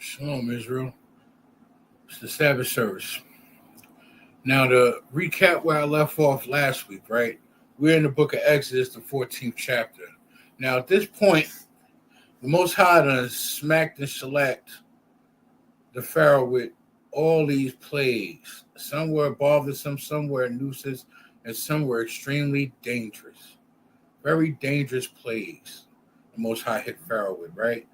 Shalom, Israel. It's the Sabbath Service. Now, to recap where I left off last week, right? We're in the book of Exodus, the 14th chapter. Now, at this point, the Most High done smacked and shellacked the Pharaoh with all these plagues. Some were bothersome, some were a nuisance, and some were extremely dangerous. Very dangerous plagues the Most High hit Pharaoh with, right?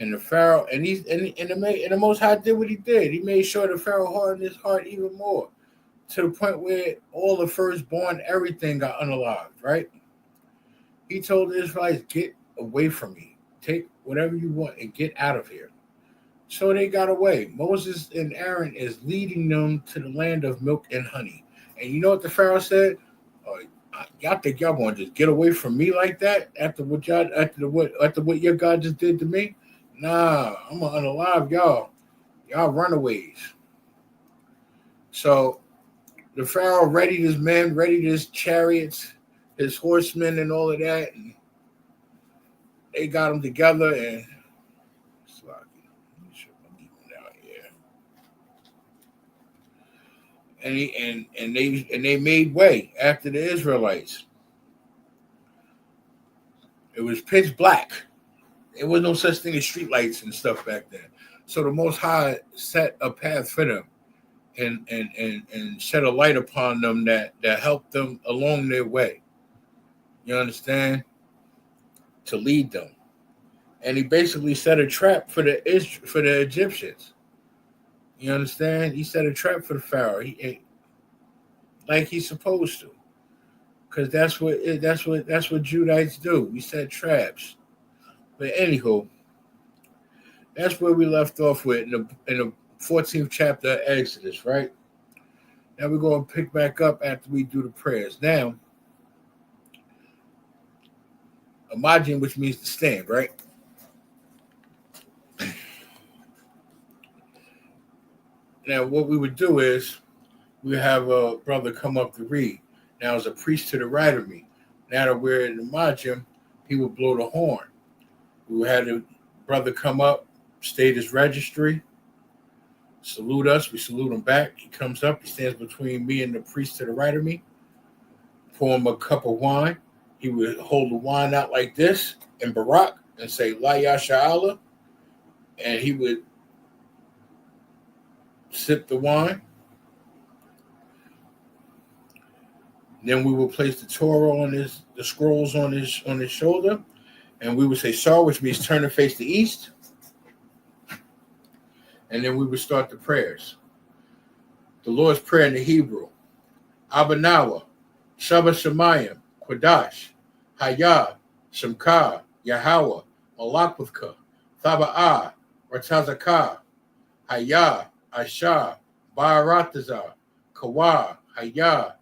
And the Pharaoh, and the Most High did what he did. He made sure the Pharaoh hardened his heart even more, to the point where all the firstborn, everything got unalived, right? He told the Israelites, get away from me. Take whatever you want and get out of here. So they got away. Moses and Aaron is leading them to the land of milk and honey. And you know what the Pharaoh said? Y'all think y'all going to just get away from me like that after what your God just did to me? Nah, I'm going to unalive y'all. Y'all runaways. So the Pharaoh readied his men, readied his chariots, his horsemen, and all of that. And they got them together and they made way after the Israelites. It was pitch black. There was no such thing as street lights and stuff back then. So the Most High set a path for them and shed a light upon them that helped them along their way. You understand? To lead them. And he basically set a trap for the Egyptians. You understand? He set a trap for the Pharaoh. Like he's supposed to. Because that's what Judites do. We set traps. But anywho, that's where we left off with in the 14th chapter of Exodus, right? Now we're going to pick back up after we do the prayers. Now, imagine, which means to stand, right? Now, what we would do is we have a brother come up to read. Now, as a priest to the right of me, now that we're in the Majim, he would blow the horn. We had a brother come up, state his registry, salute us. We salute him back. He comes up. He stands between me and the priest to the right of me. Pour him a cup of wine. He would hold the wine out like this in Barak and say, La Yasha'Allah. And he would sip the wine. Then we would place the Torah on the scrolls on his shoulder. And we would say, Sar, which means turn and face the east. And then we would start the prayers. The Lord's Prayer in the Hebrew. Abanawa, Shabbat Shemayim, Kodash, Hayah, Shemka, Yahweh, Malakwithka, Thaba'ah, Ratazakah, Hayah, Asha, Ba'aratazah, Kawa, Hayah,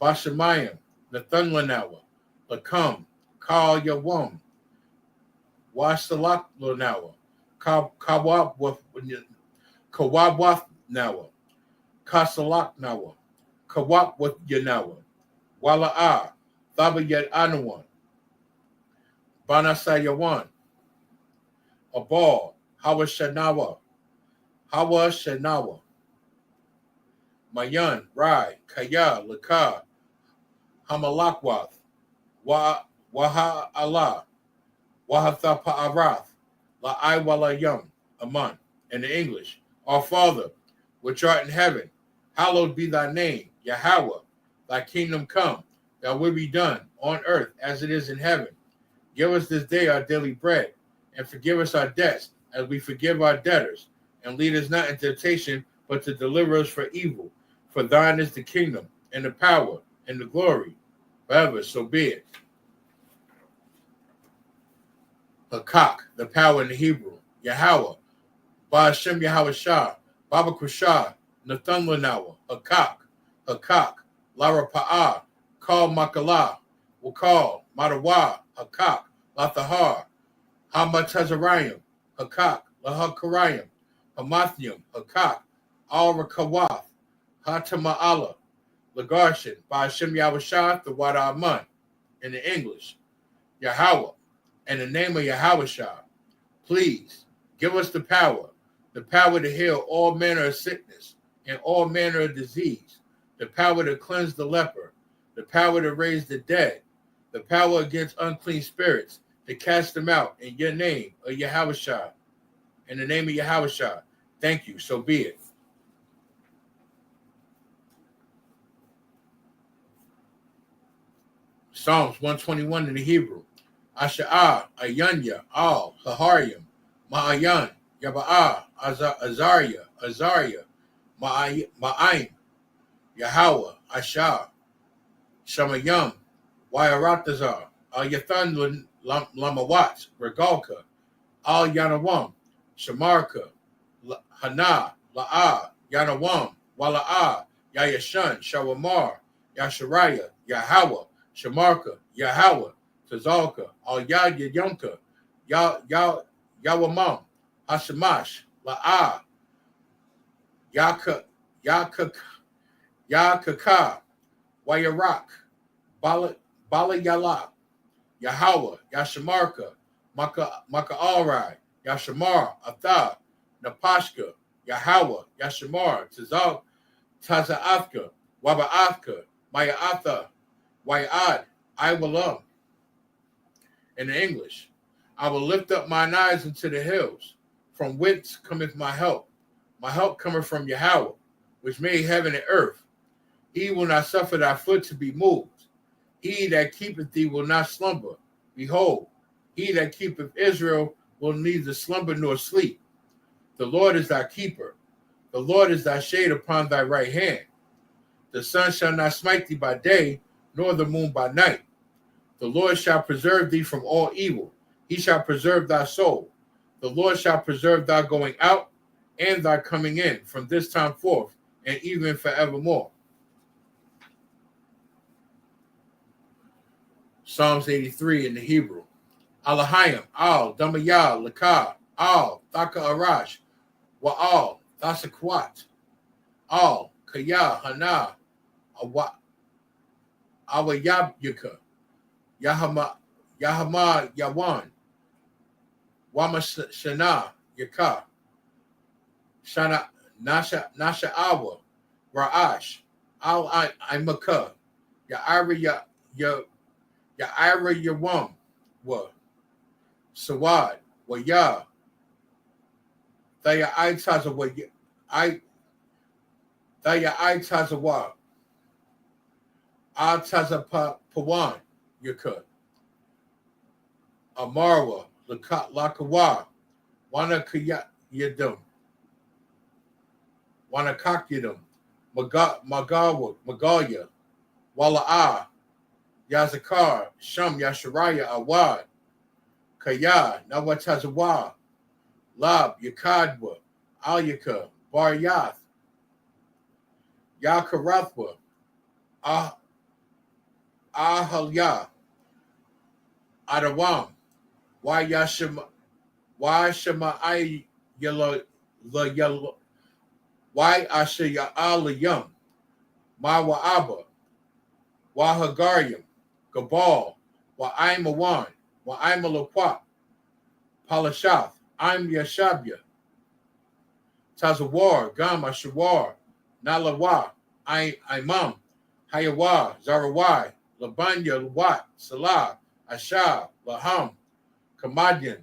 Bashemayim, Nathan Lanawa, Lakam, Kal Yawam, Wasalak Lanawa, Kawabwath Nawa, Kasalak Nawa, Kawap with Yanawa, Wala'ah, Thabayat Anawan, Banasayawan, Abal, Hawa Shanawa, Mayan, Rai, Kaya, Laka, Hamalakwath, Waha Allah, Wahatha Pa'arath, La'ai Walayam, Aman. In the English, Our Father, which art in heaven, hallowed be thy name, Yahweh, thy kingdom come, thy will be done on earth as it is in heaven. Give us this day our daily bread, and forgive us our debts as we forgive our debtors. And lead us not into temptation, but to deliver us from evil. For thine is the kingdom, and the power, and the glory, forever, so be it. Hakak, the power in the Hebrew, Yahweh, Ba'ashem Yahweh Shah, Baba Kushah, Nathan Lanawa, Hakak, Lara Pa'ah, Kal Makalah, Wakal, Madawa, Hakak, Lathahar, Hamatazarayim, Hakak, Lahakarayim, Hamathium, Hakak, Al Rakawath, Hatama'ala, Lagarshin, Ba'ashem Yahweh Shah, the Wada Aman, in the English, Yahweh, in the name of Yahweh Shah, please give us the power the power to heal all manner of sickness and all manner of disease, the power to cleanse the leper, the power to raise the dead, the power against unclean spirits, to cast them out in your name, of Yahushua, in the name of Yahushua. Thank you, so be it. Psalms 121 in the Hebrew. Asha'ah, Ayanya, Al, Haharyam, Ma'ayan, Yaba'ah, Azariah, Ma'aim, Yahweh, Ashah, Shamayam, Wayaratazar, Al Yathan Lamawat, Regalka, Al Yanawam, Shamarka, Hana, La'ah, Yanawam, Wala'ah, Yayashan, Shawamar, Yasharaya, Yahweh, Shamarka, Yahweh, Tazalka, Al Yadyanka, Yawamam, Hashamash, La'ah, Yakaka, Wayarak, Bala Yala, Yahweh, Yashamarka, Maka'arai, Yashamar, Atha, Napashka, Yahweh, Yashamar, Taza'athka, Waba'athka, Maya'atha, Wayad, I will in English. I will lift up mine eyes into the hills, from whence cometh my help. My help cometh from Yahweh, which made heaven and earth. He will not suffer thy foot to be moved. He that keepeth thee will not slumber. Behold, he that keepeth Israel will neither slumber nor sleep. The Lord is thy keeper. The Lord is thy shade upon thy right hand. The sun shall not smite thee by day, nor the moon by night. The Lord shall preserve thee from all evil. He shall preserve thy soul. The Lord shall preserve thy going out and thy coming in from this time forth and even forevermore. Psalms 83 in the Hebrew. Alahayim, Al, Damayah, Lakah, Al, Thaka Arash, Wa'al, Thasakwat, Al, Kaya, Hana, Awayabyuka, Yahama, Yawan, Wama Shana, Yaka, Shana, Nasha Awa, Ra'ash, Al Imaka, Ya'ira Yawam, Wa, Sawad, Waya, Thaya Aitazawa, Thaya Aitazawa, Atazapawan, Yaka, Amarwa, Lakawa, Wanakayadum, Wanakakyadum, Magalia, Wala'ah, Yazakar, Sham, Yasharaya, Awad, Kaya, Nawatazawa, Lab, Yakadwa, Alyaka, Baryath, Yakarathwa, Ahalya, Adawam, Why Shema I Yellow, why Ashaya Alayam, Mawa'aba, Wahagaryam, Gabal, Wa'aimawan, Wa'aimalaqua, Palashath, I'm Yashabya, Tazawar, Gama Shawar, Nalawa, Imam, Hayawa, Zarawai, Labanya, Wat, Salah, Asha, Laham, Commading,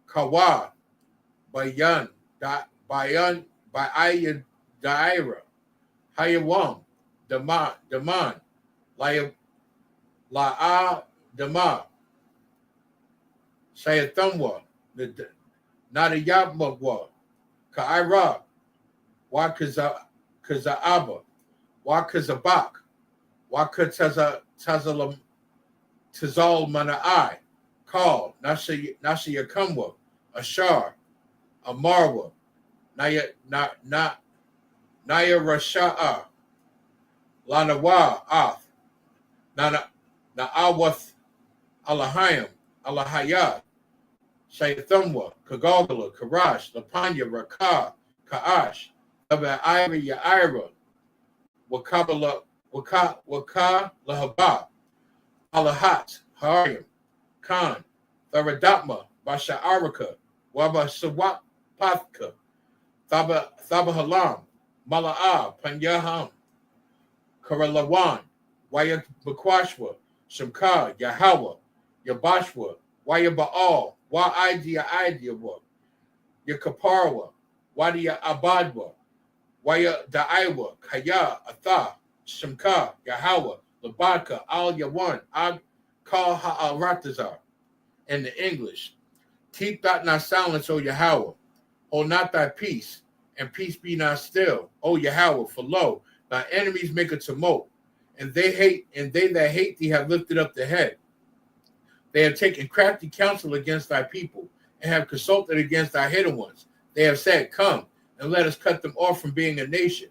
Kawa, Bayan, Bayan, Daira, Hayawam, Daman, La'a, Dama, Sayathamwa, Nadayabmagwa, Ka'ira, Wakaza'aba, Wakazabak, Wakatazalam, Tazal Mana'ai, Kal, Nashayakamwa, Ashar, Amarwa, Naya Rasha'a, Lanawa, Af, Na'awath, Alahayim, Alahayat, Shayathamwa, Kagogala, Karash, Lapanya, Rakah, Ka'ash, Aba Yaira, Wakabala, Waka, Lahaba, Alahat, Harim, Khan, Tharadatma, Basha'araka, Wabasawatpathka, Thabahalam, Mala'ah, Panyaham, Karalawan, Waya Bakwashwa, Shamka, Yahweh, Yabashwa, Waya Baal, Wa Idea Ideawa, Yakaparwa, Wadia Abadwa, Waya Daiwa, Kaya, Atha, Shamka, Yahweh, Labaka, Al Yawan, Ad Kal Ha'aratazar. In the English, keep not thy silence, O Yahweh, hold not thy peace, and peace be not still, O Yahweh, for lo, thy enemies make a tumult, and they that hate thee have lifted up the head. They have taken crafty counsel against thy people, and have consulted against thy hidden ones. They have said, come, and let us cut them off from being a nation,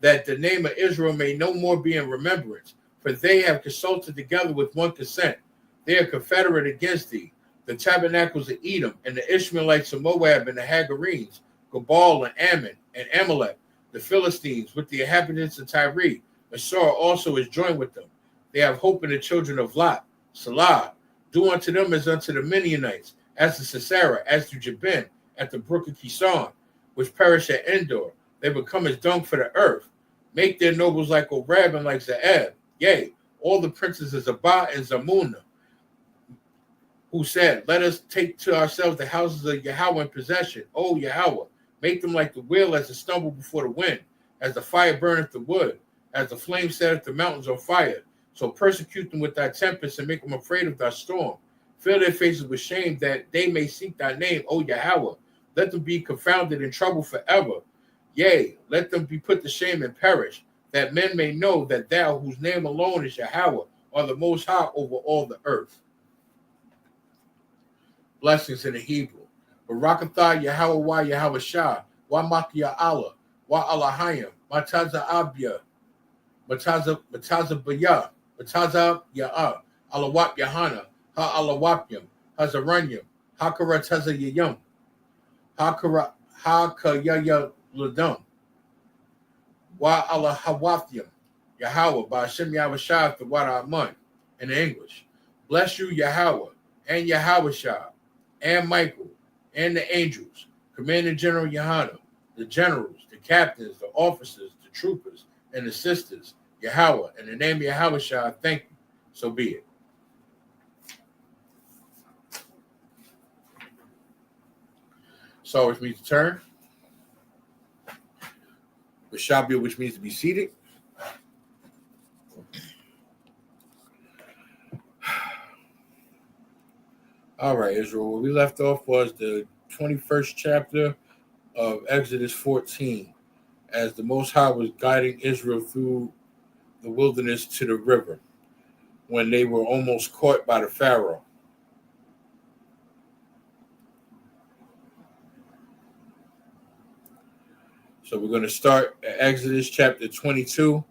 that the name of Israel may no more be in remembrance. For they have consulted together with one consent. They are confederate against thee, the tabernacles of Edom, and the Ishmaelites of Moab, and the Hagarenes, Gabal, and Ammon, and Amalek, the Philistines, with the inhabitants of Tyre. Assur also is joined with them. They have hope in the children of Lot. Salah, do unto them as unto the Midianites, as to Sisera, as to Jabin, at the brook of Kishon, which perish at Endor. They become as dung for the earth. Make their nobles like Oreb and like Zeeb. Yea, all the princes of Zabah and Zamunna, who said, let us take to ourselves the houses of Yahweh in possession. O Yahweh, make them like the wheel as it stumble before the wind, as the fire burneth the wood, as the flame setteth the mountains on fire. So persecute them with thy tempest and make them afraid of thy storm. Fill their faces with shame that they may seek thy name, O Yahweh. Let them be confounded in trouble forever. Yea, let them be put to shame and perish, that men may know that thou, whose name alone is Yahweh, are the most high over all the earth. Blessings in the Hebrew. Barakatha Yahweh wa Yahweh Shah, wa Makia Allah, wa Allahayim, Mataza Abya, Mataza Baya, Mataza Ya'ah, Alawap Yahanna, Ha Alawapyam, Hazaranyam, Hakara Taza Yayam, Hakara Hakayaya Ladam, Wa Alahawathyam, Yahweh, by Hashem Yahweh Shah, the Wadaman, in English. Bless you, Yahweh, and Yahweh Shah, and Michael, and the angels, Commander General Yahanna, the generals, the captains, the officers, the troopers, and the sisters, Yahweh, in the name of Yahweh Shah, thank you. So be it. So, which means to turn. Bashabia, which means to be seated. All right, Israel. Where we left off was the 21st chapter of Exodus 14, as the Most High was guiding Israel through the wilderness to the river when they were almost caught by the Pharaoh. So we're going to start at Exodus chapter 22.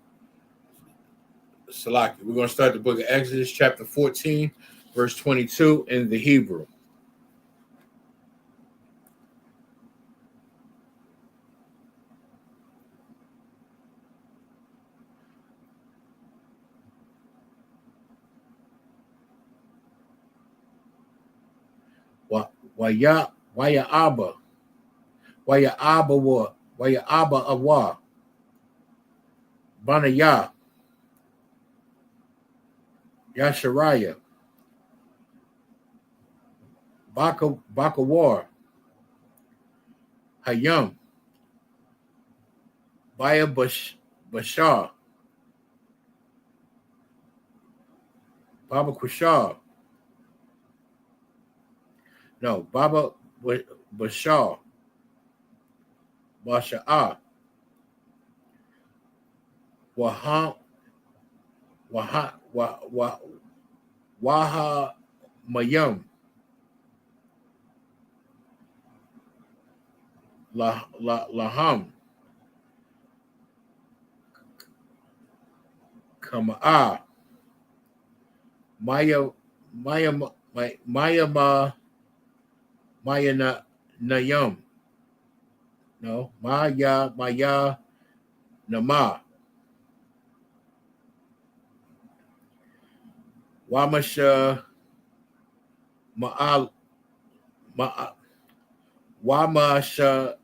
Salaki. We're going to start the book of Exodus chapter 14, verse 22 in the Hebrew. Waya Abba Awa Banaya Yasharaya Bakawar Hayam Baya Bashar Baba Kushar. No, Baba Bashar Basha'ah Waha Mayam Laham Kama'a Maya Nayam. No, Maya Nama Wamasha Wamasha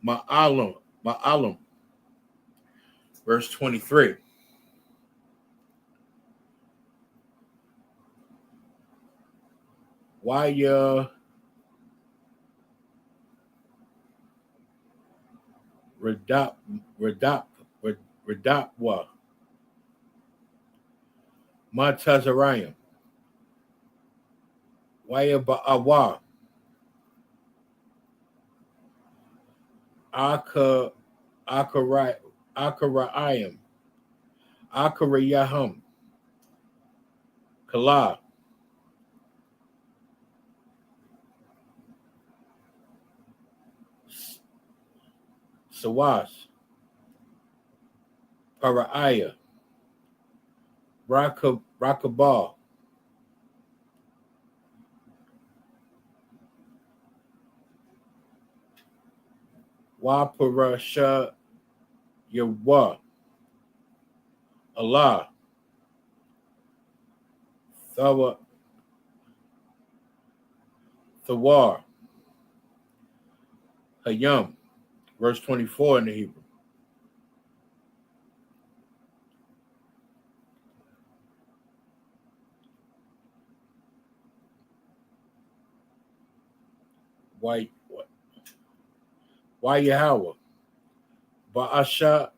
Ma'alim. Verse 23. Waya Redapwa Matazarayim. Waya Ba'awa Akarayim. Akarayahum. Kala. Sawas. Para'aya. Rakabal. Waparasha Yawa. Allah. Thawar. Hayam. Verse 24 in the Hebrew. Why Yahweh? Ba'asham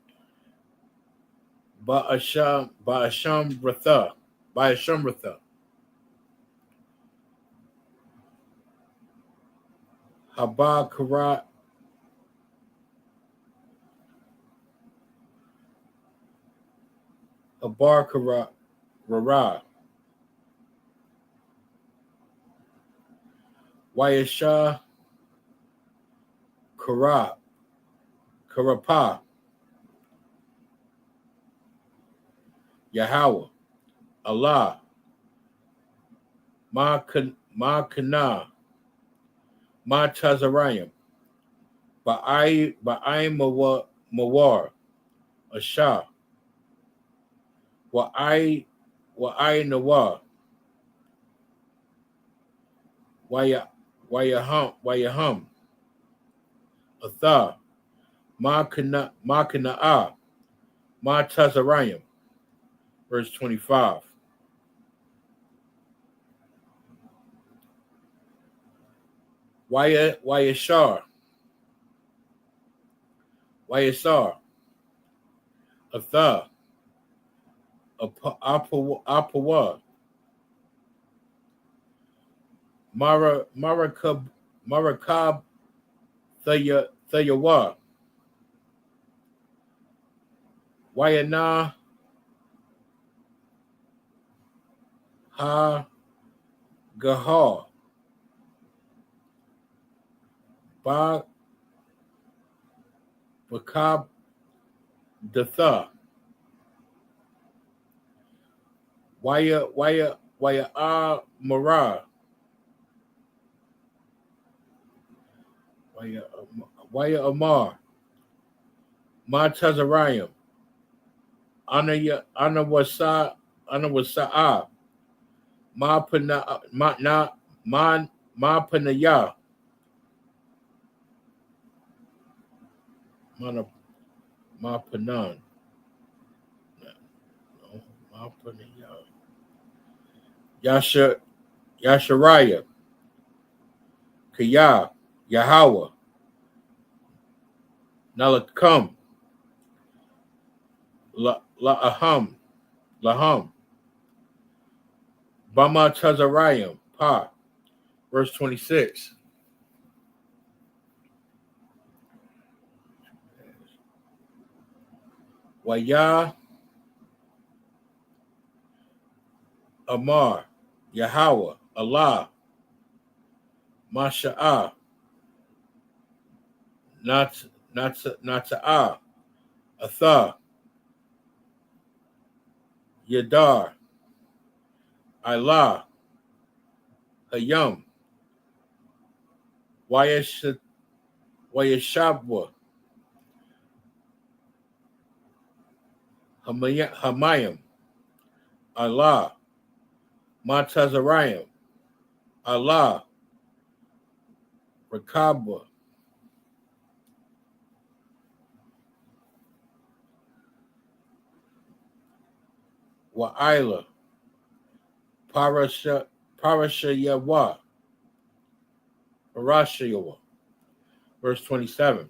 Ratha. Ba'asham Ratha. Haba Karat. Habar Karat. Rara. Wayasha Karat. Karapa. Yahweh. Allah. Ma Kana. Ma Tazarayim. Ba'ai Mawar. Asha. Wa'ai Nawar. Wayahum. Atha. Ma Kana'ah. Ma Tazarayim. Verse 25. Wayashar. Atha. Apawa. Marakab Thayawa. Wayana Ha Gahar. Ba Bakab Datha. Waya Mara. Waya Amar. Ma Tazarayim. Anawasa. Ma Panaya. Ma Panan. No, Ma Panaya. Yasharaya. Kaya. Yahweh. Nalakam. Laham. Bama Tazarayim. Pa. Verse 26. Waya Amar. Yahweh. Allah. Masha'ah. Nata'ah. Atha. Yadar. Ilah. Hayam. Wayashabwa. Hamayim. Allah. Matazarayim. Allah. Rakabwa. Wa'ila, Parashayawa, Parashayawa. Verse 27.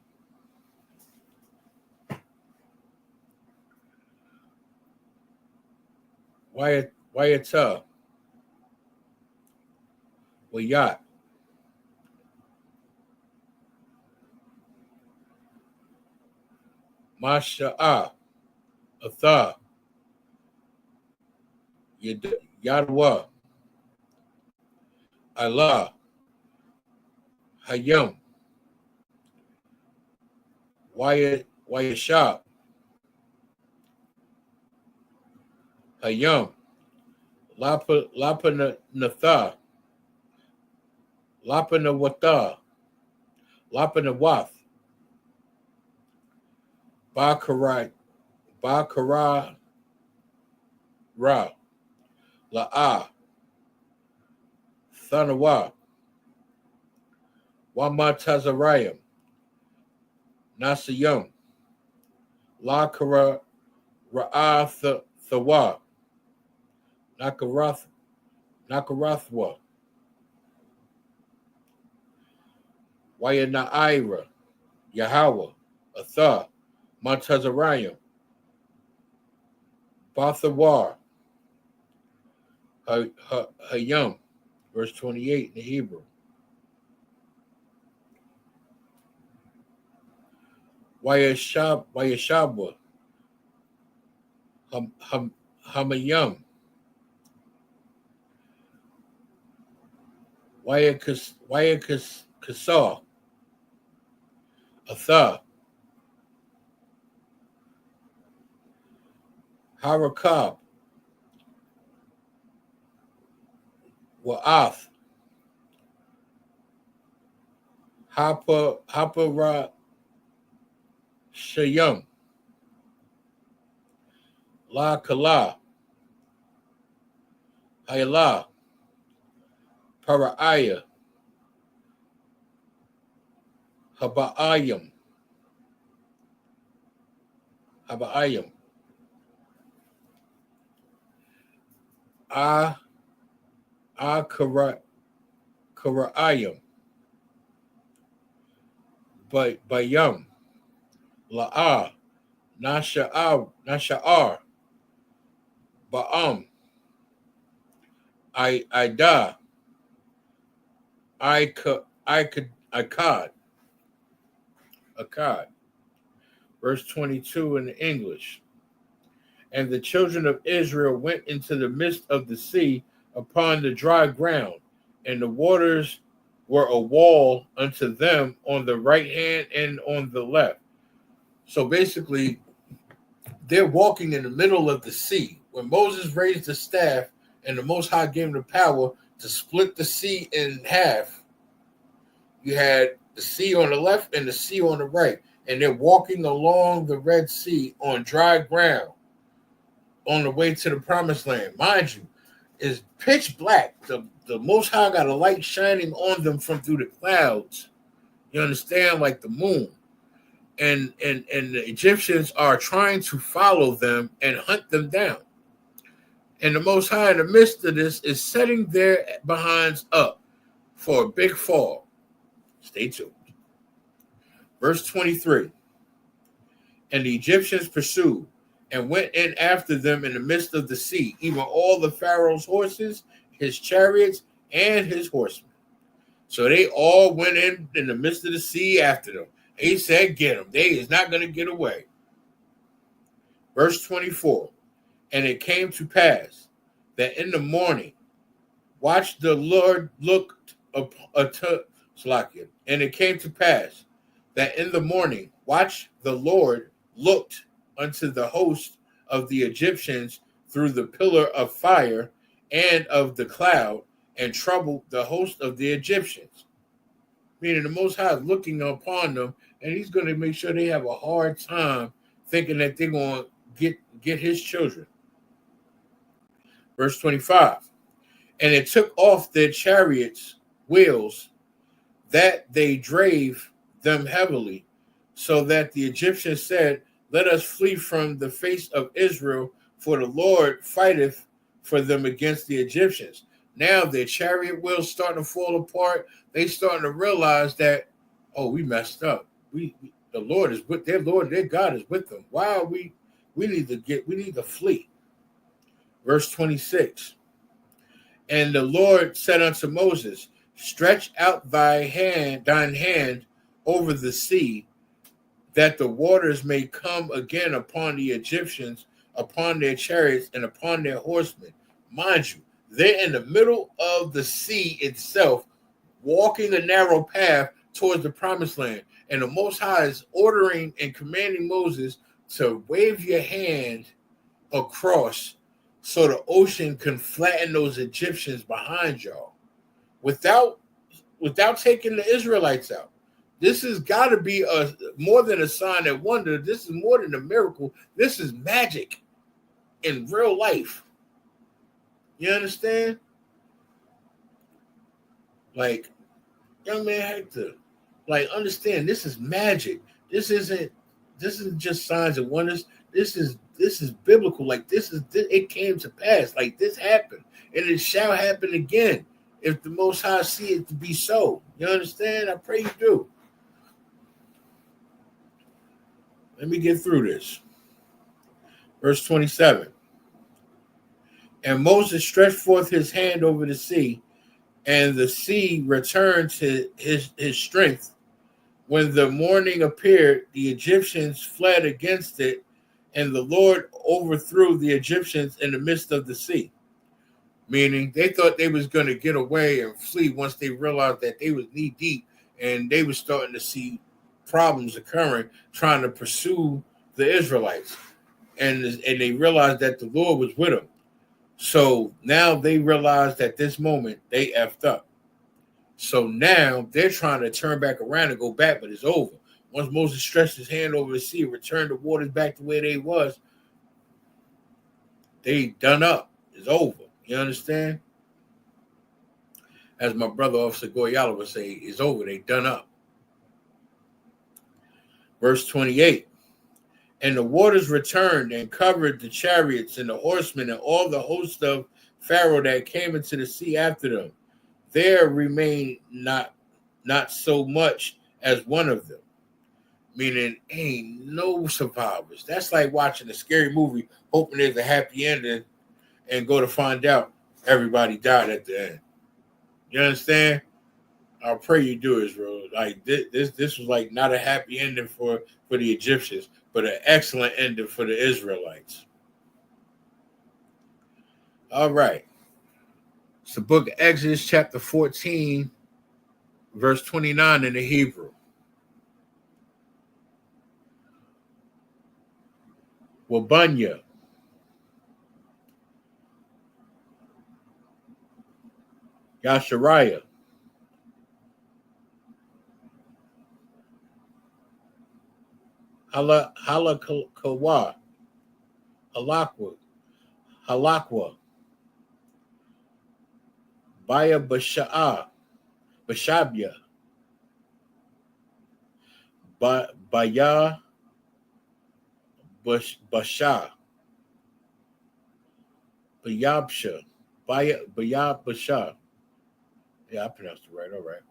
Wayata, Wayat, Masha'ah, Atha, Yadwa, Allah, Hayam, Wayashab, Hayam, Lapa Natha, Lapa Nawata, Lapa Nawath, Bakara Ra, La'ah, Thanawa, Wamatazarayim, Nasayum, La Kara Ra'ah Thawa, Nakarathwa, Wayana'ira, Yahweh, Atha, Montazarayim, Bathawar, Hayam, verse 28 in the Hebrew. Wayashabwa, Hamayam, Wayakasah, Atha, Harakab, Wa'ath, Hapara Shayam, La Kala, Hayla, Para'aya, Haba'ayim, Kara'ayim, Bayam, La'ah, Nasha'ar, Ba'am, Ida, Akkad. Verse 22 in the English. And the children of Israel went into the midst of the sea upon the dry ground, and the waters were a wall unto them on the right hand and on the left. So basically, they're walking in the middle of the sea. When Moses raised the staff and the Most High gave him the power to split the sea in half, you had the sea on the left and the sea on the right. And they're walking along the Red Sea on dry ground on the way to the promised land. Mind you, it's pitch black. The Most High got a light shining on them from through the clouds. You understand? Like the moon. And the Egyptians are trying to follow them and hunt them down. And the Most High in the midst of this is setting their behinds up for a big fall. Stay tuned. Verse 23. And the Egyptians pursued and went in after them in the midst of the sea, even all the Pharaoh's horses, his chariots, and his horsemen. So they all went in the midst of the sea after them. He said, get them. They is not going to get away. Verse 24. And it came to pass that in the morning, watch the Lord looked Slakia. And it came to pass that in the morning, watch the Lord looked unto the host of the Egyptians through the pillar of fire and of the cloud, and troubled the host of the Egyptians. Meaning the Most High is looking upon them, and he's going to make sure they have a hard time thinking that they're going to get his children. Verse 25. And it took off their chariots' wheels, that they drave them heavily, so that the Egyptians said, let us flee from the face of Israel, for the Lord fighteth for them against the Egyptians. Now their chariot wheels starting to fall apart. They starting to realize that, oh, we messed up. The Lord is with their Lord, their God is with them. Why are we need to flee? Verse 26. And the Lord said unto Moses, stretch out thine hand over the sea, that the waters may come again upon the Egyptians, upon their chariots, and upon their horsemen. Mind you, they're in the middle of the sea itself, walking a narrow path towards the promised land. And the Most High is ordering and commanding Moses to wave your hand across so the ocean can flatten those Egyptians behind y'all without taking the Israelites out. This has got to be more than a sign and wonder. This is more than a miracle. This is magic in real life. You understand? Like, young man Hector, like, understand, this is magic. This isn't just signs and wonders. This is biblical. Like, it came to pass. Like, this happened, and it shall happen again if the Most High see it to be so. You understand? I pray you do. Let me get through this. Verse 27. And Moses stretched forth his hand over the sea, and the sea returned to his strength. When the morning appeared, the Egyptians fled against it, and the Lord overthrew the Egyptians in the midst of the sea. Meaning they thought they was going to get away and flee once they realized that they was knee deep, and they were starting to see problems occurring, trying to pursue the Israelites. And they realized that the Lord was with them. So now they realized at this moment they effed up. So now they're trying to turn back around and go back, but it's over. Once Moses stretched his hand over the sea, returned the waters back to where they was, they done up. It's over. You understand? As my brother Officer Goyala would say, it's over. They done up. Verse 28. And the waters returned and covered the chariots and the horsemen and all the host of Pharaoh that came into the sea after them. There remained not so much as one of them. Meaning, ain't no survivors. That's like watching a scary movie, hoping there's a happy ending, and go to find out everybody died at the end. You understand? I pray you do, Israel. Like this was like not a happy ending for the Egyptians, but an excellent ending for the Israelites. All right. It's the book of Exodus, chapter 14, verse 29 in the Hebrew. Wabunya. Yashariah. Halakawa. Halakwa. Baya Bashabya. Baya Basha. Bayabsha. Basha. Yeah, I pronounced it right. All right.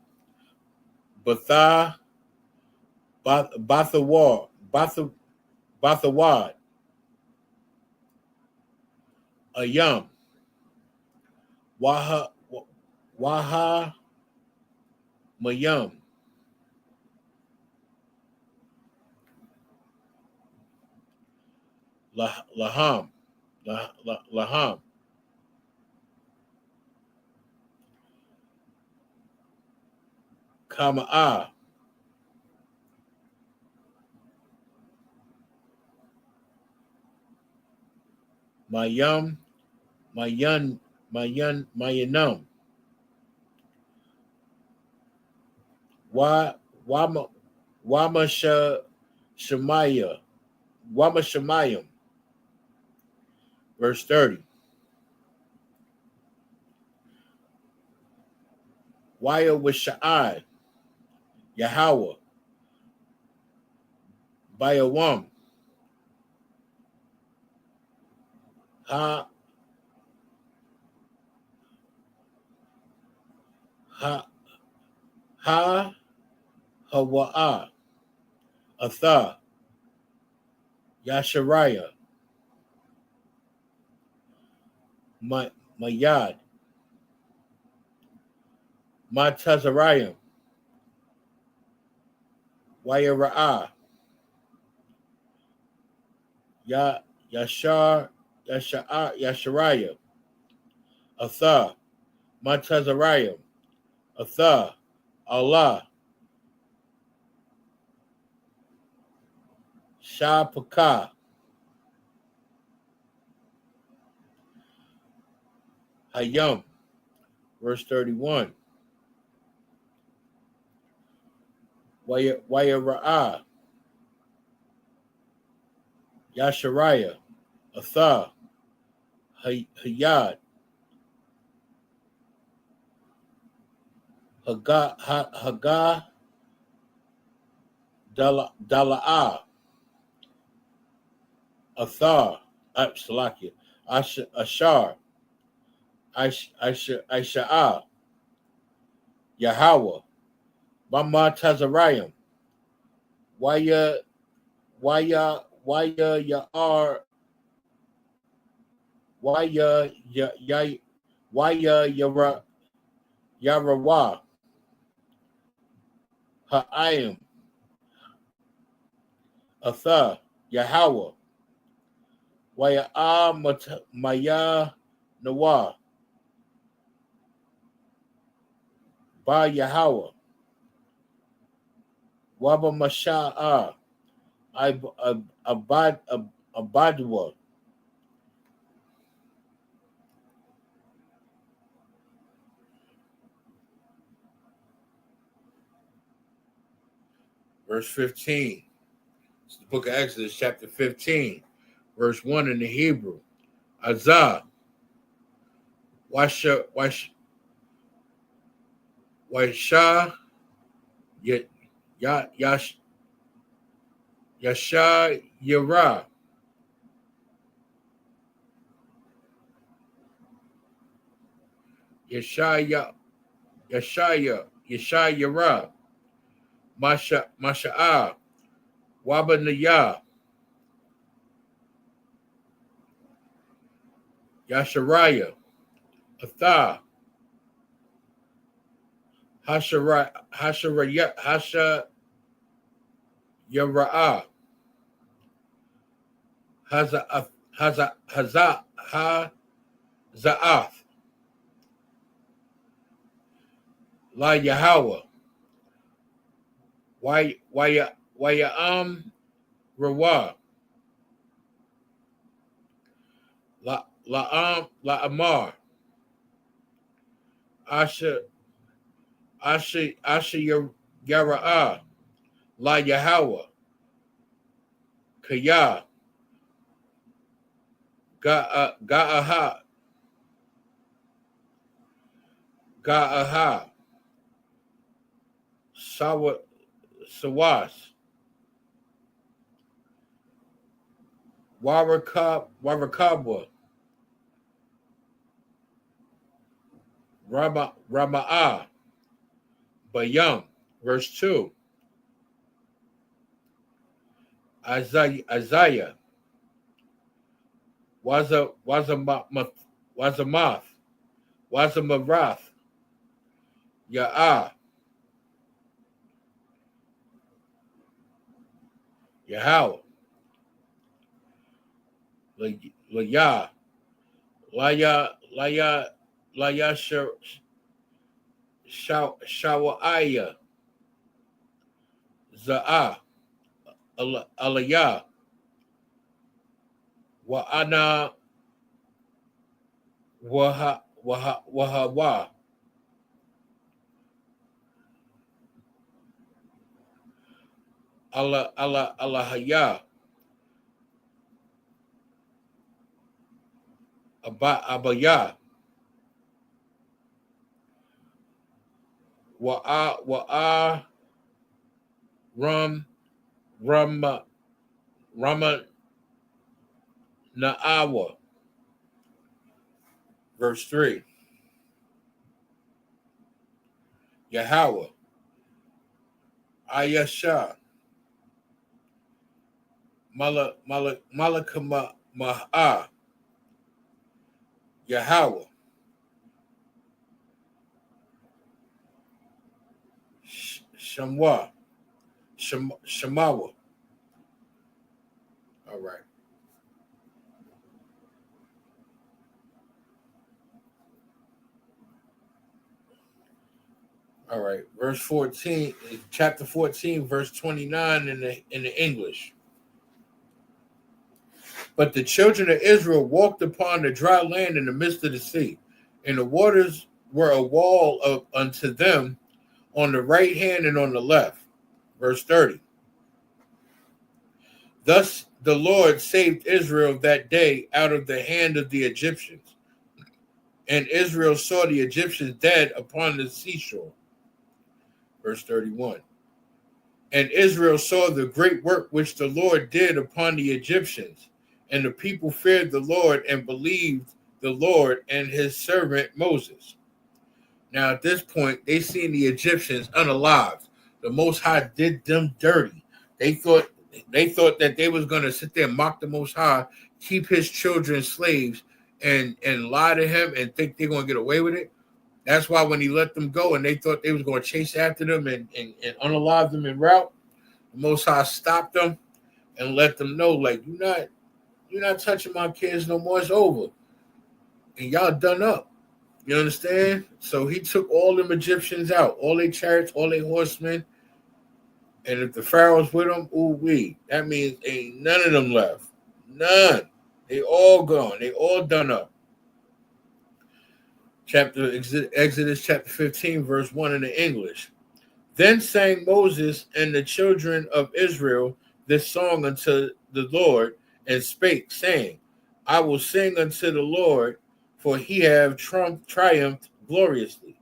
Bathawad. Ayam. Waha Mayam. Laham. Laham. Kama'a. Mayanam. Wamashamayim. Verse 30. Waya Wishai. Yahweh. Bayawam. Ha ha ha Hawa'a Atha Yashariah Mayad Matazariah Wayara'a Ya Yashariah Atha Matazariah Atha Allah Shapaka Hayam, verse 31. Wayara'a Yashariah Atha Hayad Haga Dala'a Athar Salakia Ashar Aisha'ah Yahweh Mama Tazarayim Waya Ya'ar Waya Yarawa Ha'ayim Athar Yahweh Waya Maya Nawah Ba Yahweh Waba Masha'ah Abadwa. Verse 15. It's the book of Exodus, chapter 15, verse 1 in the Hebrew. Azah, Washa, Washa, Yasha, Yara, Yasha, Yara, Masha'ah, Wabanaya, Yasharaya, Atha, Hasha, Yara'ah, Haza'ath, La Yahweh, Waya'am, Rawa, La Amar, Asha Yara'ah, La Yahweh, Kaya, Ga'aha, Sawas, Warakabwa, Rama'ah, Bayam, verse 2, Isaiah, Wazamath, Wazamarath, Ya'ah, Yahweh, Laya, Laya Shawa'aya, Za'ah, Aliyah, Wa'ana, Wahawa, Allahaya, Abaya, Wa'a, Rama, Na'awa, Verse 3. Yahweh. Ayashah. Malakama Ma'ah. Yahweh. Shamwa. Shamawa. All right. All right. Verse 14, chapter 14, verse 29 in the English. But the children of Israel walked upon the dry land in the midst of the sea, and the waters were a wall unto them on the right hand and on the left. Verse 30. Thus the Lord saved Israel that day out of the hand of the Egyptians. And Israel saw the Egyptians dead upon the seashore. Verse 31. And Israel saw the great work which the Lord did upon the Egyptians. And the people feared the Lord and believed the Lord and his servant Moses. Now at this point, they seen the Egyptians unalived. The Most High did them dirty. They thought that they was going to sit there and mock the Most High, keep his children slaves, and lie to him and think they're going to get away with it. That's why when he let them go and they thought they was going to chase after them and unalive them en route, the Most High stopped them and let them know, like, you're not touching my kids no more. It's over. And y'all done up. You understand? So he took all them Egyptians out, all their chariots, all their horsemen. And if the Pharaoh's with them, ooh-wee. That means ain't none of them left. None. They all gone. They all done up. Exodus chapter 15, verse 1 in the English. Then sang Moses and the children of Israel this song unto the Lord, and spake, saying, I will sing unto the Lord, for he have triumphed gloriously.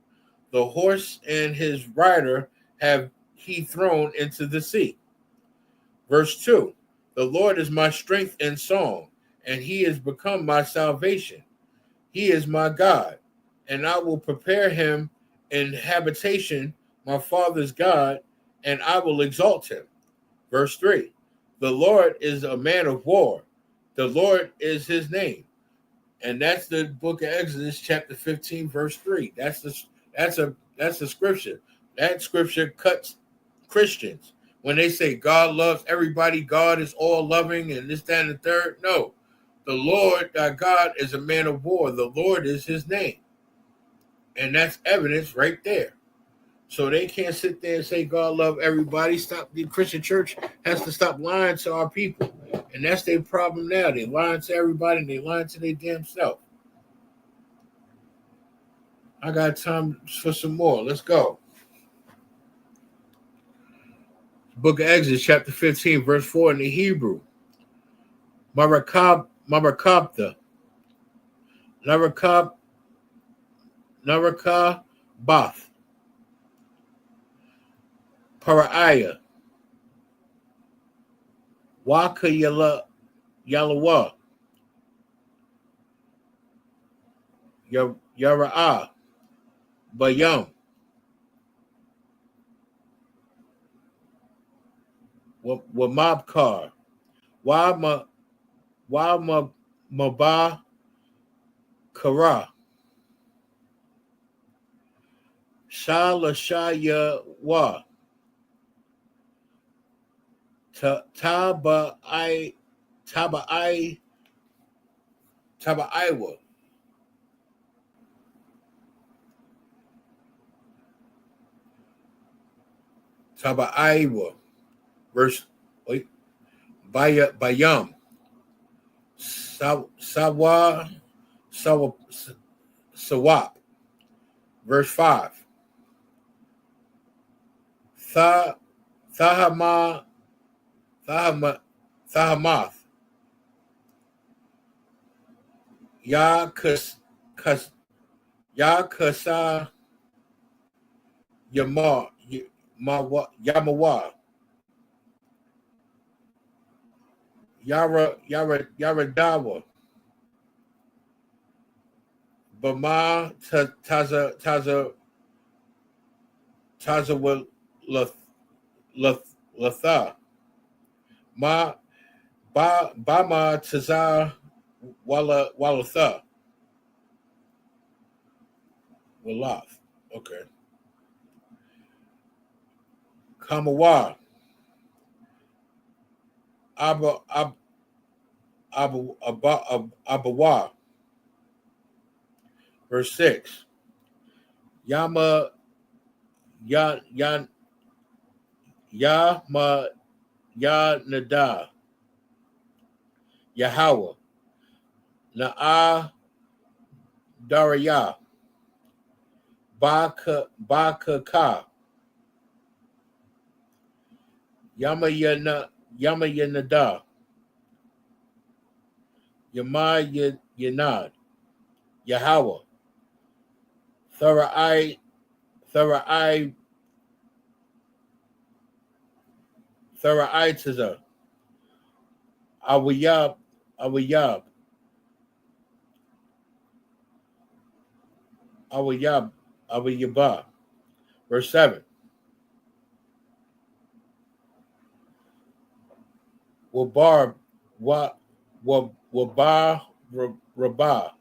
The horse and his rider have he thrown into the sea. Verse 2. The Lord is my strength and song, and he is become my salvation. He is my God, and I will prepare him an habitation, my father's God, and I will exalt him. Verse 3. The Lord is a man of war. The Lord is his name. And that's the book of Exodus, chapter 15, verse 3. That's the scripture. That scripture cuts Christians. When they say God loves everybody, God is all loving, and this, that, and the third. No. The Lord, thy God, is a man of war. The Lord is his name. And that's evidence right there. So they can't sit there and say God love everybody. The Christian church has to stop lying to our people. And that's their problem now. They lying to everybody and they lying to their damn self. I got time for some more. Let's go. Book of Exodus, chapter 15, verse 4 in the Hebrew. Marakabtha. Narakabath. Paraiah. Waka Yalawa. Yara'ah. Bayam. Wamabkar. Mabah Kara. Shalashaya Wa. Tabaiwa. Tabaiwa. Verse Bayam. Sawap. Verse 5. Thahamath. Yakasa Yamawa. Yaradawa. Bama Taza will Latha. Ma Bama Taza Walatha. Walath. Okay. Kamawa. Abawa. Verse 6. Yama Ya Ya Yama Ya Nada. Yahweh. Na'a Daraya. Baka Ka. Yama Yanada. Yama Yanad. Yahweh. Thara'ai Thara'itiza. Awiyab. Awiyaba. Verse 7. Wabar Wabar Rabah.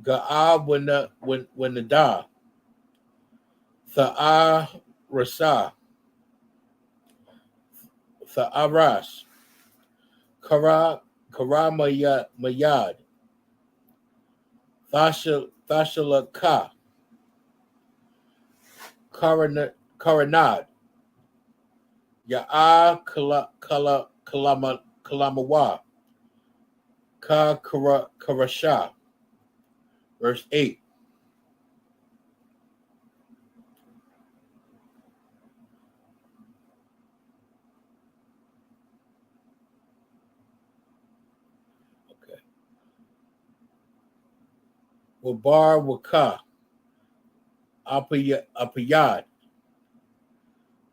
Ga'ab when the da. Tha'a Rasa. Tha'aras. Mayad. Thashala Ka. Karanad. Ya'a Kalamawa. Karasha. Verse 8. Okay. Wabar Waka. Apayad.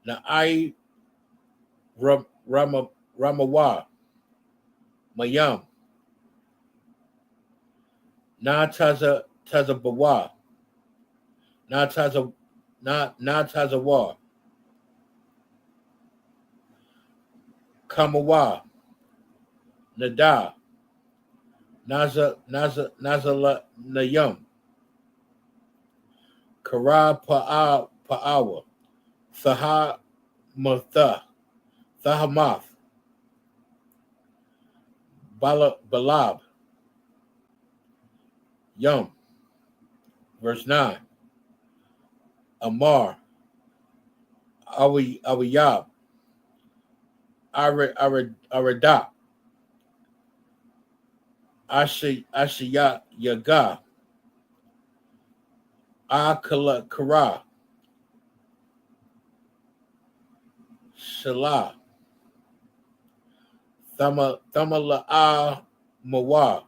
Na'ai Ramawa. Mayam. Na Tazabawa. Na Tazawa. Kamawa. Nada. Nazala Nayam. Kara Pa'awa. Thaha Matha. Thahamath. Balab. Yum. Verse 9. Amar. Awiyab. Arada. Ashiyat Yaga. Akala Kara. Shalah. Thamala Mawa.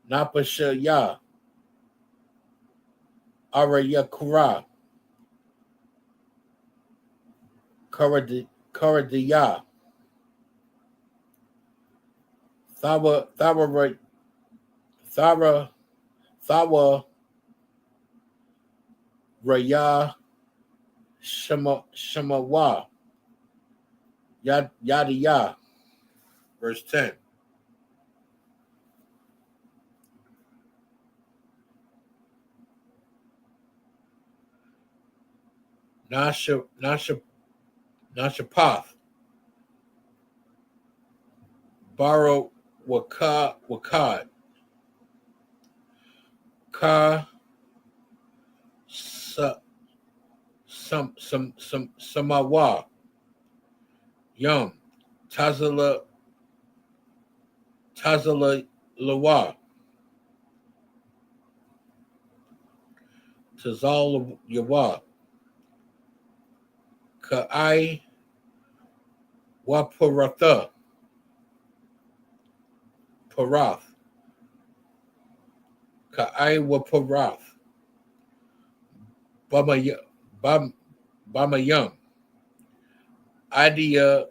Napashaya. Arayakura. Karadiya. Thawa Raya Shamawa. Yadiya. Verse 10. Nashapath. Baro Wakad. Ka Samawa. Yum. Tazala Lawa. Tazal Yawa. Ka'ai Waparatha. Parath. Ka'ai Waparath. Bamayam. Idea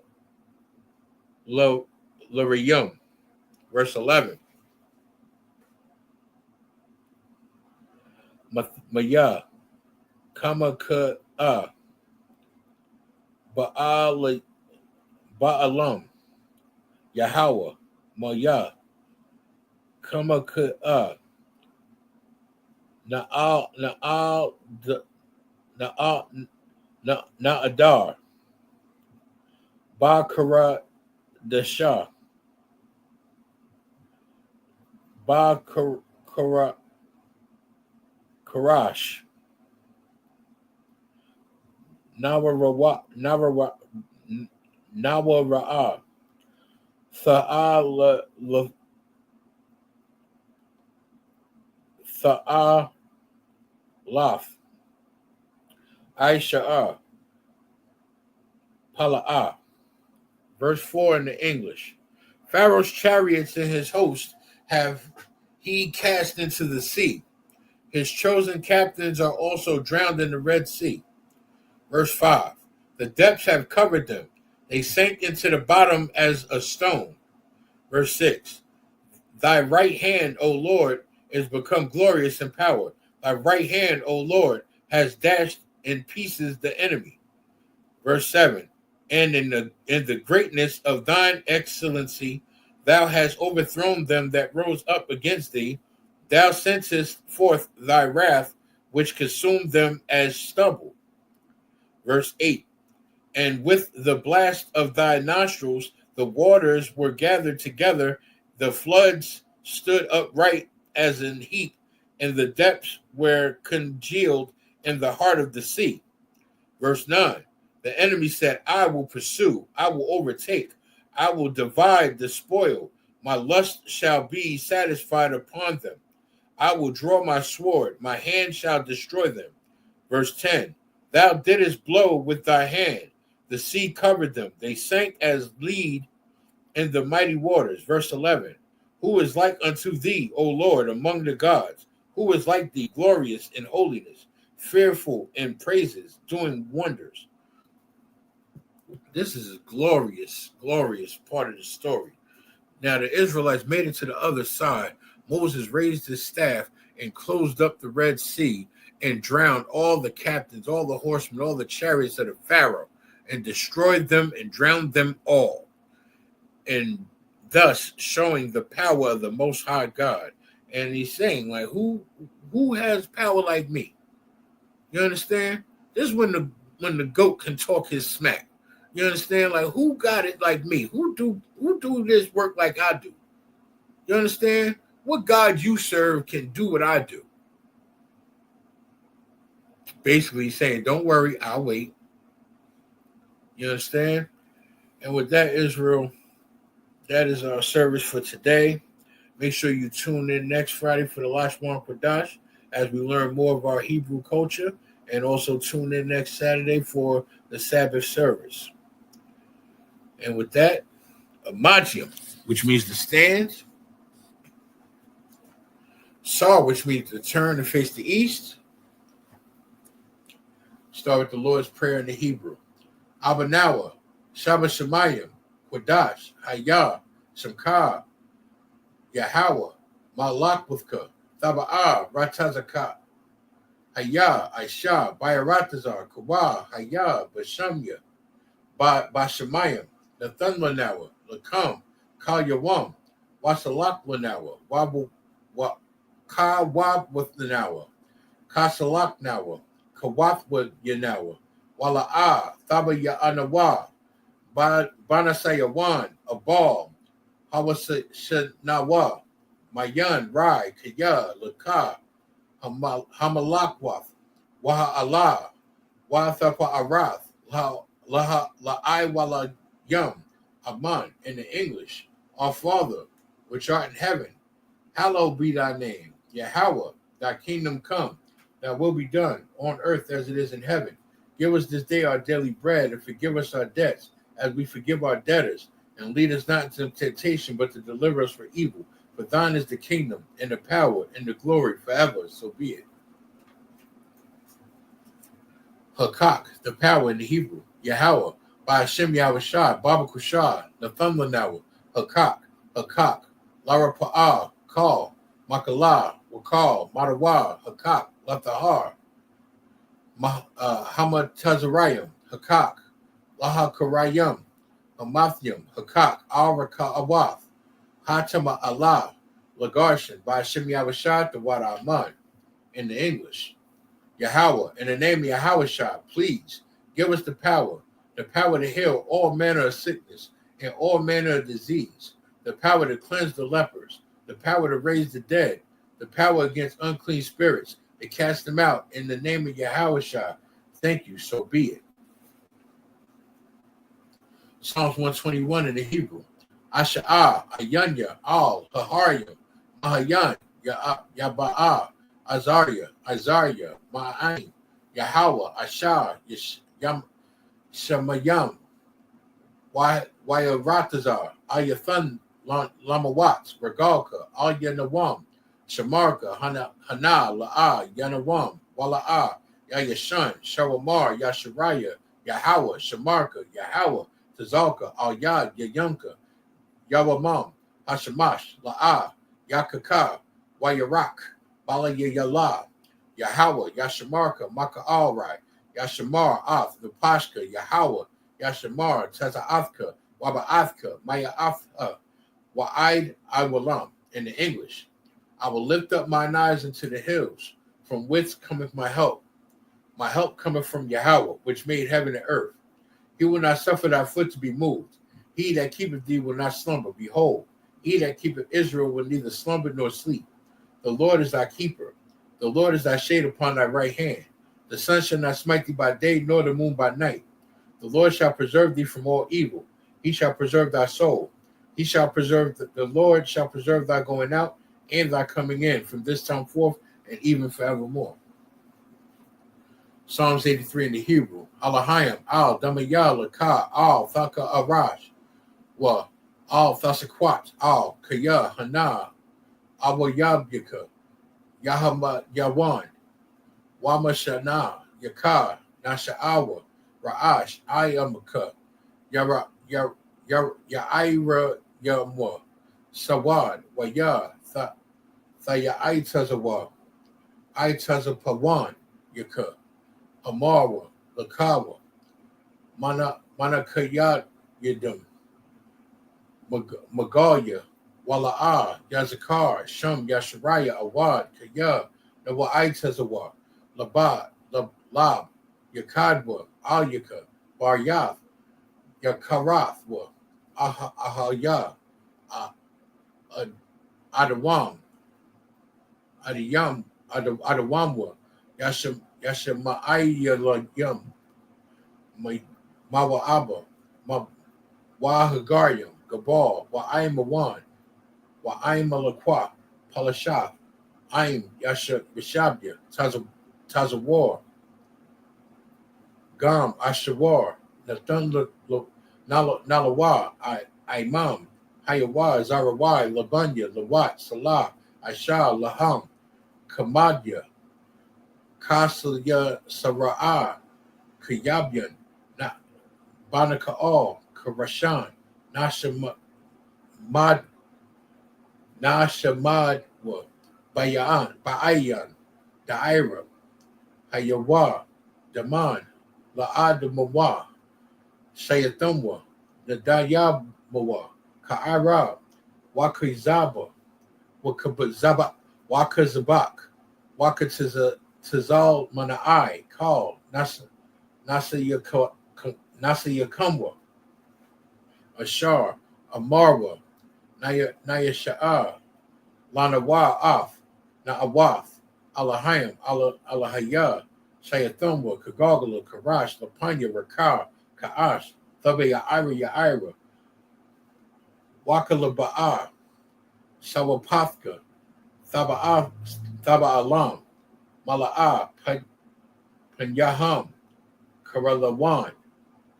L'Riyum. Verse 11. Maya Kamaka'ah Ba'alam Yahweh Maya Kamaka'ah Na'adar Ba'kara Dasha Ba'kara Karash Nawara'a Tha'alaf Aisha'ah Pala'ah. Verse 4 in the English. Pharaoh's chariots and his host have he cast into the sea. His chosen captains are also drowned in the Red Sea. Verse 5. The depths have covered them. They sank into the bottom as a stone. Verse 6. Thy right hand, O Lord, is become glorious in power. Thy right hand, O Lord, has dashed in pieces the enemy. Verse 7. And in the greatness of thine excellency, thou hast overthrown them that rose up against thee. Thou sentest forth thy wrath, which consumed them as stubble. Verse 8. And with the blast of thy nostrils, the waters were gathered together. The floods stood upright as an heap, and the depths were congealed in the heart of the sea. Verse 9. The enemy said, I will pursue, I will overtake, I will divide the spoil. My lust shall be satisfied upon them. I will draw my sword, my hand shall destroy them. Verse 10. Thou didst blow with thy hand, the sea covered them. They sank as lead in the mighty waters. Verse 11. Who is like unto thee, O Lord, among the gods? Who is like thee, glorious in holiness, fearful in praises, doing wonders? This is a glorious, glorious part of the story. Now the Israelites made it to the other side. Moses raised his staff and closed up the Red Sea and drowned all the captains, all the horsemen, all the chariots of the Pharaoh, and destroyed them and drowned them all, and thus showing the power of the Most High God. And he's saying, like, who has power like me? You understand? This is when the goat can talk his smack. You understand? Like, who got it like me? Who do this work like I do? You understand? What God you serve can do what I do. Basically saying, don't worry, I'll wait. You understand? And with that, Israel, that is our service for today. Make sure you tune in next Friday for the Lashwan Kodash as we learn more of our Hebrew culture, and also tune in next Saturday for the Sabbath service. And with that, Amachium, which means to stand, Sar, which means to turn and face the east. Start with the Lord's Prayer in the Hebrew. Abanawa, Shabbat Shemayim, Kodash, Hayah, Shamka, Yahweh, Malakwithka, Thaba'ah, Ratazaka, Hayah, Aisha, Bayaratazar, Kawa, Hayah, Bashamya, Bashamayim, Nathan Lanawa, Lakam, Kal Yawam, Wasalak Lanawa, Wabu, Ka Wab with Lanawa, Kasalak Nawa, Kawath with Yanawa, Wala'ah, Thaba Ya'anawa, Banasayawan, Abal, Hawasanawa, Mayan, Rai, Kaya, Laka, Hamalakwath, Waha Allah, Wathapa Arath, La'ai Wala Yum, Aman, in the English, Our Father, which art in heaven, hallowed be thy name, Yahweh, thy kingdom come, thy will be done, on earth as it is in heaven. Give us this day our daily bread, and forgive us our debts, as we forgive our debtors. And lead us not into temptation, but to deliver us from evil. For thine is the kingdom, and the power, and the glory forever. So be it. Hakak, the power in the Hebrew. Yahweh, by Hashem Yahushua, Baba Kushah, Nathumlanawa, Hakak, Lara Pa'ah, Kal, Makalah, Wakal, Madawa, Hakak, Lathahar, Hamad Tazarayim, Hakak, Laha Karayim, Hamathium, Hakak, Araka Awath, Hatama Allah, Lagarshan, by Hashem Yahushua, the Wada Aman, in the English. Yahweh, in the name of Yahushua, please give us the power to heal all manner of sickness and all manner of disease, the power to cleanse the lepers, the power to raise the dead, the power against unclean spirits, to cast them out in the name of Yahushua. Thank you, so be it. Psalms 121 in the Hebrew. Asha'ah, Ayanya, Al, Haharyam, Mahayan, Yaba'ah, Azariah, Ma'ain, Yahweh, Ashar, Shemayam, Wayaratazar, Ayathan, Lamawat, Regalka, Alyanawam, Shamarka, Hana, La'a, Yanawam, Wala'a, Yayashan, Shawamar, Yasharaya, Yahweh, Shamarka, Yahweh, Tazalka, Al-Yad, Yayunka, Yawamam, Hashamash, La'a, Yakaka, Wayarak, Bala Yala, Yahweh, Yashamarka, Maka'alrai, Yashamar, Ath, Nupashka, Yahweh, Yashamar, Taza'athka, Waba'athka, Maya'athka, Wa'id Iwalam, in the English. I will lift up mine eyes into the hills, from whence cometh my help. My help cometh from Yahweh, which made heaven and earth. He will not suffer thy foot to be moved. He that keepeth thee will not slumber. Behold, he that keepeth Israel will neither slumber nor sleep. The Lord is thy keeper. The Lord is thy shade upon thy right hand. The sun shall not smite thee by day, nor the moon by night. The Lord shall preserve thee from all evil. He shall preserve thy soul. He shall preserve, the Lord shall preserve thy going out and thy coming in from this time forth and even forevermore. Psalms 83 in the Hebrew. Alahayim, Al, Damayah, Lakah, Al, Thaka, Arash, Wa, Al, Thasakwat, Al, Kaya, Hana, Awayabyaka, Yahama, Yawan, Wamashana, Yakar, Nasha'awa, Ra'ash, Ayamaka, Ya'ira, Yamwa, Sawad, Waya, Thaya'itazawa, Aitazapawan, Yaka, Amara, Lakawa, Manakayat Yadum, Magalia, Wala'a, Yazakar, Shum, Yasharaya, Awad, Kaya, Nawa'itazawa, Labat, Lab, Yakadwa, Alyaka, Baryath, Yakarathwa, Ahaya, Adawam, Adawamwa, Yashama'aya Yum, Mawa'aba, Wahagaryam, Gabal, Wa'aimawan, Wa'aimalakwa, Palashaf, Aim, Yashabya, Tazawar, Gam, Ashawar, Nathan Nalawa, Imam, Hayawa, Zarawai, Labanya, Lawat, Salah, Aisha, Laham, Kamadya, Kasalya, Sara'ah, Kayabyan, Banakaal, Karashan, Nashamad, Bayan, Daira, Hayawa, Daman, La'adamawa, Shayatumwa, Nadayamawa, Ka'ara, Wakizaba, Wakazaba, Wakazabak, Wakatizal Mana'ai, Call, Nasayakumwa, Ashar, Amarwa, Nayasha'ar, Lanawa Af, Na'awath, Alahayim, Alahaya, Shayathumwa, Kagagala, Karash, Lapanya, Rakar, Ka'ash, Thabe Ya'ira, Wakalaba'a, Sawapafka, Thaba Alam, Mala'a, Panyaham, Karalawan,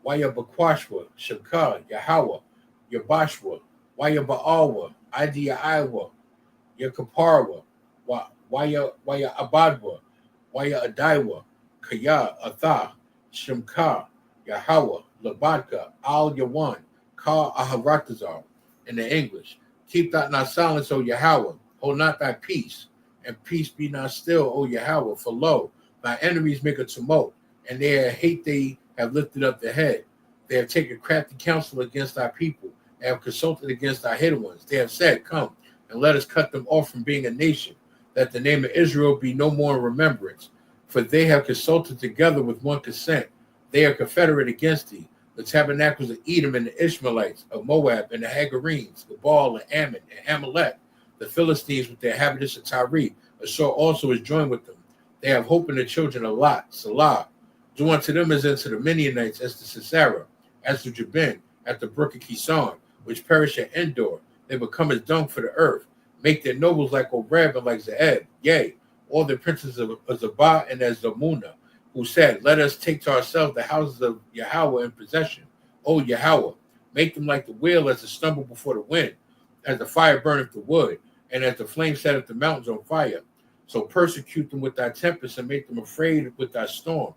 Wayabakwashwa, Shaka, Yahawa, Yabashwa, Wayaba'awa, Idia Iowa, Yakaparwa, Waya Abadwa, Waya Adaiwa, Kaya, Atha, Shimka, Yahawa, Labadka, Al Yawan, Ka Aharatazar, in the English. Keep not thy silence, O Yahweh. Hold not thy peace, and peace be not still, O Yahweh. For lo, thy enemies make a tumult, and their hate they have lifted up their head. They have taken crafty counsel against thy people, and have consulted against thy hidden ones. They have said, come, and let us cut them off from being a nation, that the name of Israel be no more in remembrance. For they have consulted together with one consent. They are confederate against thee. The tabernacles of Edom and the Ishmaelites, of Moab and the Hagarenes, Gebal and Ammon and Amalek, the Philistines with the inhabitants of Tyre. Ashur also is joined with them. They have hope in the children of Lot, Salah. Do unto them as unto the Midianites, as to Sisera, as to Jabin, at the brook of Kison, which perish at Endor. They become as dung for the earth. Make their nobles like Oreb and like Zeeb. Yea, all the princes of Zabah and as Zamuna, who said, let us take to ourselves the houses of Yahweh in possession. O Yahweh, make them like the wheel as it stumble before the wind, as the fire burneth the wood, and as the flame setteth the mountains on fire. So persecute them with thy tempest, and make them afraid with thy storm.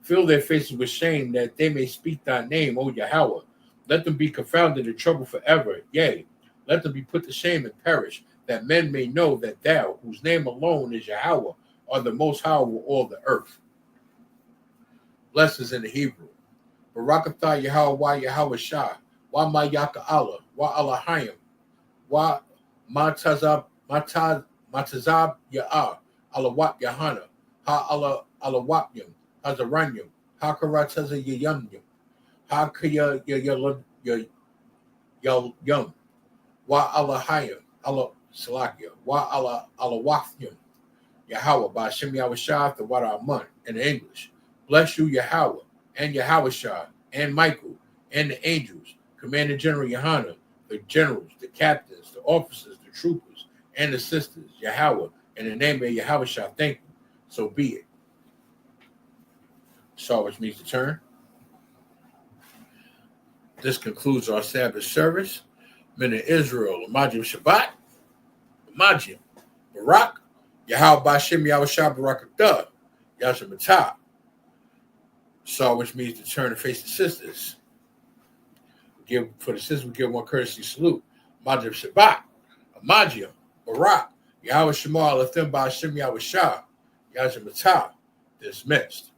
Fill their faces with shame, that they may speak thy name, O Yahweh. Let them be confounded in trouble forever. Yea, let them be put to shame and perish, that men may know that thou, whose name alone is Yahweh, are the most high over all the earth. Blessings in the Hebrew. Barakatah Yahweh, Wa Yahweh Shah, Wa Mayaka Allah, Wa Allahayim, Wa Matazab Ya'ah, Alawat Yahanna, Ha Alawatyam, Hazaranyam, Ha Karataza Yayamyam, Ha Kaya Yum, Wa Allahayim, Allah Salakia, Wa Alawatyam, Yahweh, by Hashem Yahweh Shah, the Wada Amun, in English. Bless you, Yahweh, and Yahweh Shah, and Michael, and the angels, Commander General Yahanna, the generals, the captains, the officers, the troopers, and the sisters, Yahweh, in the name of Yahweh Shah, thank you. So be it. So, which means to turn. This concludes our Sabbath service. Men of Israel, Imagine Shabbat, Imagine Barak, Yahweh Bashem Yahweh Shah Barakatah, Yashamatah. So, which means to turn and face the sisters. For the sisters, we give one courtesy salute. Imagine Shabbat, Imagine Barak, Yahweh Shema Alathem Bashem Yahweh Shah, Yashamatah. Dismissed.